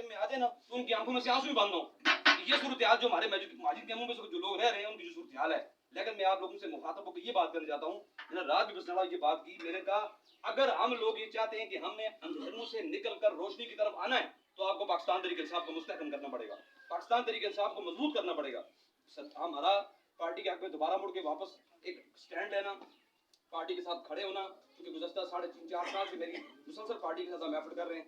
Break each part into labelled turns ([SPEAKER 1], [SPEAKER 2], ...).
[SPEAKER 1] इलाके में आ जाए ना तो उनकी आंखों में से आंसू भी बंद हो। ये सूरत हाल जो हमारे माजिद के मुंह में जो लोग रह रहे हैं उनकी जो सूरत हाल है। लेकिन मैं आप लोगों से मुखातब होकर ये बात करना चाहता हूँ, मैंने रात भी बस ये बात की, मैंने कहा अगर हम लोग ये चाहते हैं कि हमने अंधेरों से निकलकर रोशनी की तरफ आना है तो आपको पाकिस्तान तरीके इंसाफ को मुस्तहकम करना पड़ेगा, पाकिस्तान तरीके इंसाफ को मजबूत करना पड़ेगा। हमारा पार्टी के हक में दोबारा मुड़ के वापस एक स्टैंड लेना, पार्टी के साथ खड़े होना, क्योंकि गुज़श्ता 3.5-4 साल से मेरी मुसलसल पार्टी के साथ हम एफर्ट कर रहे हैं,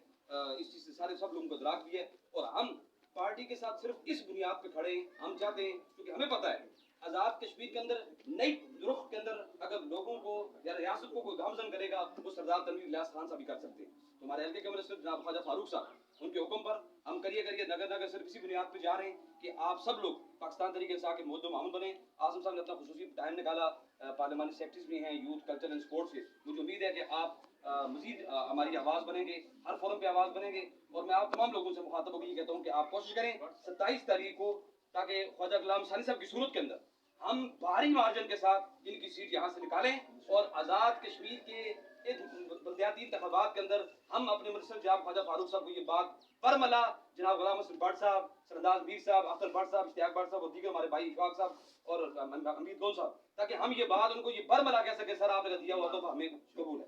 [SPEAKER 1] इस चीज़ से सारे सब लोगों को इदराक भी है। और हम पार्टी के साथ सिर्फ इस बुनियाद पे खड़े हैं, हम चाहते हैं क्योंकि हमें पता है आज़ाद कश्मीर के अंदर नई रुख के अंदर अगर लोगों को या रियासत को कोई गामजन करेगा वो सरदार तनवीर इलियास खान साहब भी कर सकते हैं। तो हमारे हल्के के मिनिस्टर जनाब ख्वाजा फारूक साहब, उनके हुक्म पर हम करिए नगर नगर सिर्फ इसी बुनियाद पर जा रहे हैं कि आप सब लोग पाकिस्तान तरीके इंसाफ के मुद्दों मामूल बने। आज़म साहब ने अपना खुसूसी टाइम निकाला, पार्लियामानी सेक्रेटरीज भी हैं यूथ कल्चर एंड स्पोर्ट्स के, मुझे उम्मीद है कि आप मजीद हमारी आवाज़ बनेंगे, हर फोरम पे आवाज़ बनेंगे। और मैं आप तमाम लोगों से मुखातब होकर ये कहता हूँ कि आप कोशिश करें 27 तारीख को, ताकि ख्वाजा गुलाम सानी साहब की सूरत के अंदर हम भारी मार्जिन के साथ इनकी सीट यहाँ से निकालें और आज़ाद कश्मीर के बल्दियाती इंतखाबात के अंदर हम अपने मिनिस्टर जनाब ख्वाजा फारूक साहब को ये बात बरमला, जनाब गुलाम हसन भट्ट साहब, सरदार मीर साहब, अख्तर भट्ट साहब, इश्तियाक भट्ट साहब और दीगर हमारे भाई इशफाक साहब और अमीर गौन साहब, ताकि हम ये बात उनको ये बरमला कह सके सर आपने दिया हुआ तोहफा हमें कबूल है।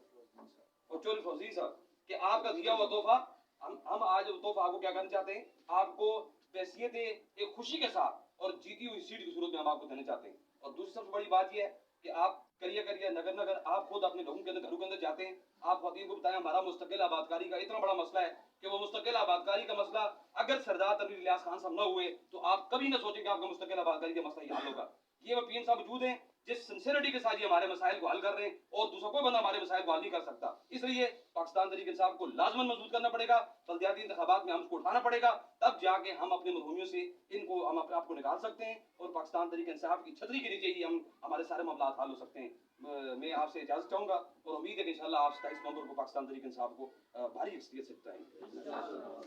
[SPEAKER 1] और चौधरी फौजी साहब कि आपका दिया हुआ तोहफा हम आज तोहफा आपको क्या करना चाहते हैं, आपको हैसियत एक खुशी के साथ और जीती हुई सीट की सूरत में हम आपको देना चाहते हैं। और दूसरी सबसे बड़ी बात यह है कि आप करिए नगर नगर आप खुद अपने लोगों के अंदर घरों के अंदर जाते हैं, आप खवातीन को बताएं हमारा मुस्तकिल आबादकारी का इतना बड़ा मसला है कि वो मुस्तकिल आबादकारी का मसला अगर सरदार तनवीर इलियास खान साहब न हुए तो आप कभी ना सोचें कि आपका मुस्तकिल आबादकारी का मसला हल होगा। ये पीएम साहब मौजूद हैं जिस सिंसियरिटी के साथ ये हमारे मसाइल को हल कर रहे हैं और दूसरा कोई बंदा हमारे मसाइल को हल नहीं कर सकता। इसलिए पाकिस्तान तरीके इंसाफ को लाजमन मजबूत करना पड़ेगा, बल्दियाती इंतखाबात में हम उसको उठाना पड़ेगा, तब जाके हम अपने मरहूमियों से इनको हम अपने आप को निकाल सकते हैं और पाकिस्तान तरीके इंसाफ की छतरी के नीचे ही हम हमारे सारे मामला हल हो सकते हैं। मैं आपसे इजाजत चाहूंगा और उम्मीद है कि इंशाल्लाह आप 27 नवंबर को पाकिस्तान तरीके इंसाफ को भारी अक्सरियत से बताएंगे।